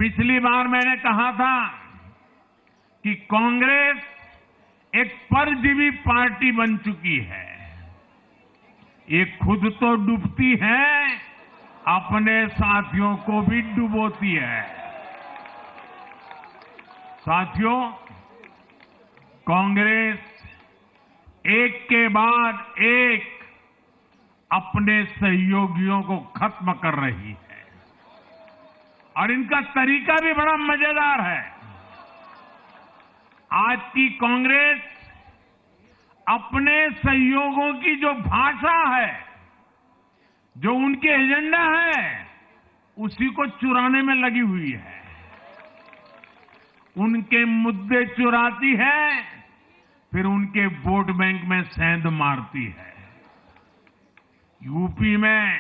पिछली बार मैंने कहा था कि कांग्रेस एक परजीवी पार्टी बन चुकी है। ये खुद तो डूबती है, अपने साथियों को भी डुबोती है। साथियों, कांग्रेस एक के बाद एक अपने सहयोगियों को खत्म कर रही है और इनका तरीका भी बड़ा मजेदार है। आज की कांग्रेस अपने सहयोगियों की जो भाषा है, जो उनके एजेंडा है, उसी को चुराने में लगी हुई है। उनके मुद्दे चुराती है, फिर उनके वोट बैंक में सेंध मारती है। यूपी में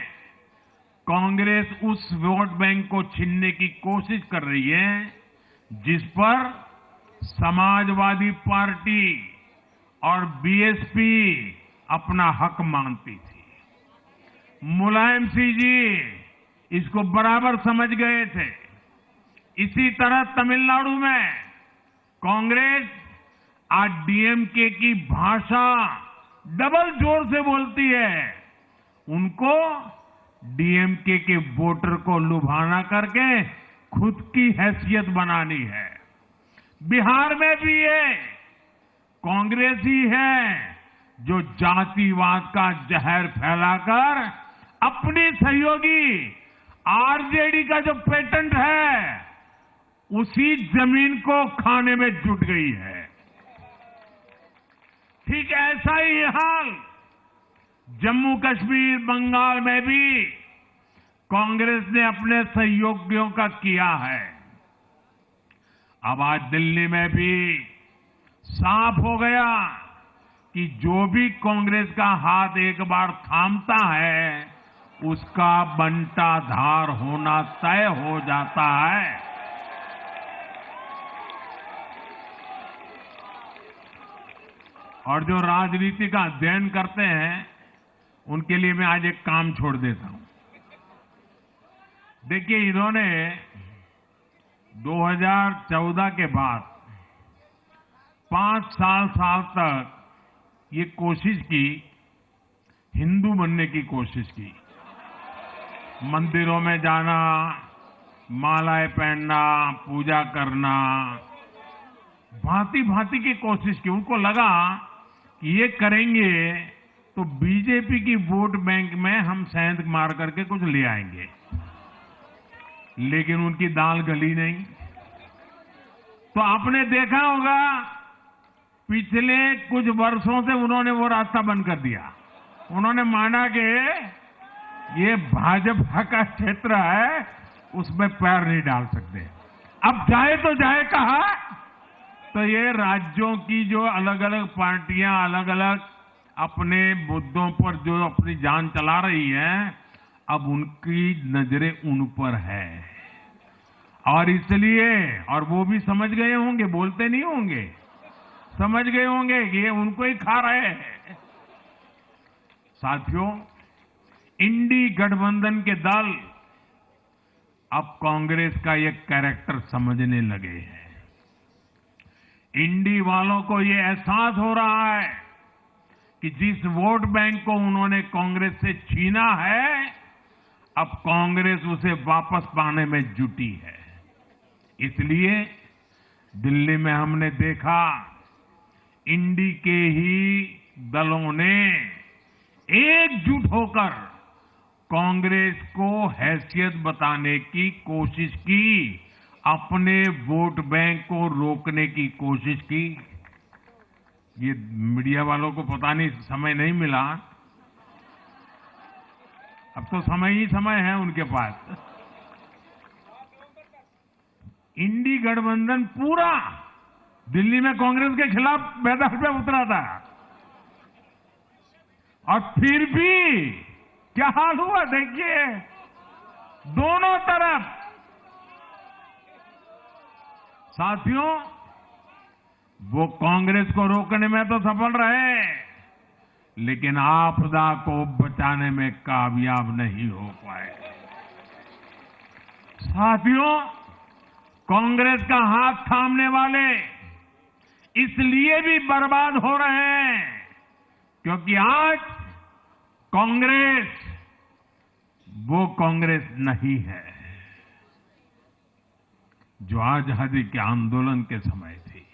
कांग्रेस उस वोट बैंक को छीनने की कोशिश कर रही है जिस पर समाजवादी पार्टी और बीएसपी अपना हक मानती थी। मुलायम सिंह जी इसको बराबर समझ गए थे। इसी तरह तमिलनाडु में कांग्रेस आज डीएमके की भाषा डबल जोर से बोलती है। उनको डीएमके के वोटर को लुभाना करके खुद की हैसियत बनानी है। बिहार में भी ये कांग्रेस ही है जो जातिवाद का जहर फैलाकर अपनी सहयोगी आरजेडी का जो पेटेंट है, उसी जमीन को खाने में जुट गई है। ठीक ऐसा ही हाल जम्मू कश्मीर, बंगाल में भी कांग्रेस ने अपने सहयोगियों का किया है। अब आज दिल्ली में भी साफ हो गया कि जो भी कांग्रेस का हाथ एक बार थामता है, उसका बंटाधार होना तय हो जाता है। और जो राजनीति का अध्ययन करते हैं, उनके लिए मैं आज एक काम छोड़ देता हूं। देखिए, इन्होंने 2014 के बाद 5 साल तक ये कोशिश की, हिंदू बनने की कोशिश की। मंदिरों में जाना, मालाएं पहनना, पूजा करना, भांति भांति की कोशिश की। उनको लगा कि ये करेंगे तो बीजेपी की वोट बैंक में हम सेंध मार करके कुछ ले आएंगे, लेकिन उनकी दाल गली नहीं। तो आपने देखा होगा पिछले कुछ वर्षों से उन्होंने वो रास्ता बंद कर दिया। उन्होंने माना कि ये भाजपा का क्षेत्र है, उसमें पैर नहीं डाल सकते। अब जाए तो जाए कहा, तो ये राज्यों की जो अलग अलग पार्टियां अलग अलग अपने मुद्दों पर जो अपनी जान चला रही हैं, अब उनकी नजरें उन पर है। और इसलिए, और वो भी समझ गए होंगे, बोलते नहीं होंगे, समझ गए होंगे कि ये उनको ही खा रहे हैं। साथियों, इंडी गठबंधन के दल अब कांग्रेस का ये कैरेक्टर समझने लगे हैं। इंडी वालों को ये एहसास हो रहा है कि जिस वोट बैंक को उन्होंने कांग्रेस से छीना है, अब कांग्रेस उसे वापस पाने में जुटी है। इसलिए दिल्ली में हमने देखा, इंडी के ही दलों ने एकजुट होकर कांग्रेस को हैसियत बताने की कोशिश की, अपने वोट बैंक को रोकने की कोशिश की। ये मीडिया वालों को पता नहीं समय नहीं मिला, अब तो समय ही समय है उनके पास। इंडी गठबंधन पूरा दिल्ली में कांग्रेस के खिलाफ मैदान पे उतरा था, और फिर भी क्या हाल हुआ देखिए, दोनों तरफ। साथियों, वो कांग्रेस को रोकने में तो सफल रहे, लेकिन आपदा को बचाने में कामयाब नहीं हो पाए। साथियों, कांग्रेस का हाथ थामने वाले इसलिए भी बर्बाद हो रहे हैं क्योंकि आज कांग्रेस वो कांग्रेस नहीं है जो आजादी के आंदोलन के समय थी,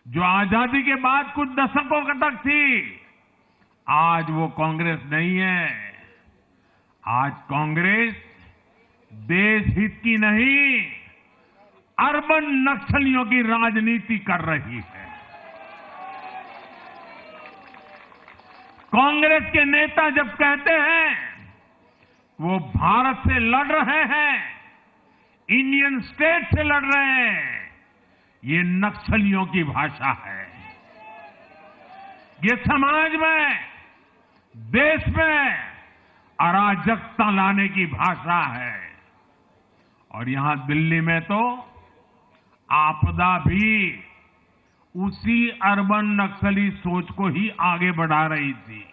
जो आजादी के बाद कुछ दशकों तक थी। आज वो कांग्रेस नहीं है। आज कांग्रेस देश हित की नहीं, अर्बन नक्सलियों की राजनीति कर रही है। कांग्रेस के नेता जब कहते हैं वो भारत से लड़ रहे हैं, इंडियन स्टेट से लड़ रहे हैं, ये नक्सलियों की भाषा है। ये समाज में, देश में अराजकता लाने की भाषा है। और यहां दिल्ली में तो आपदा भी उसी अर्बन नक्सली सोच को ही आगे बढ़ा रही थी।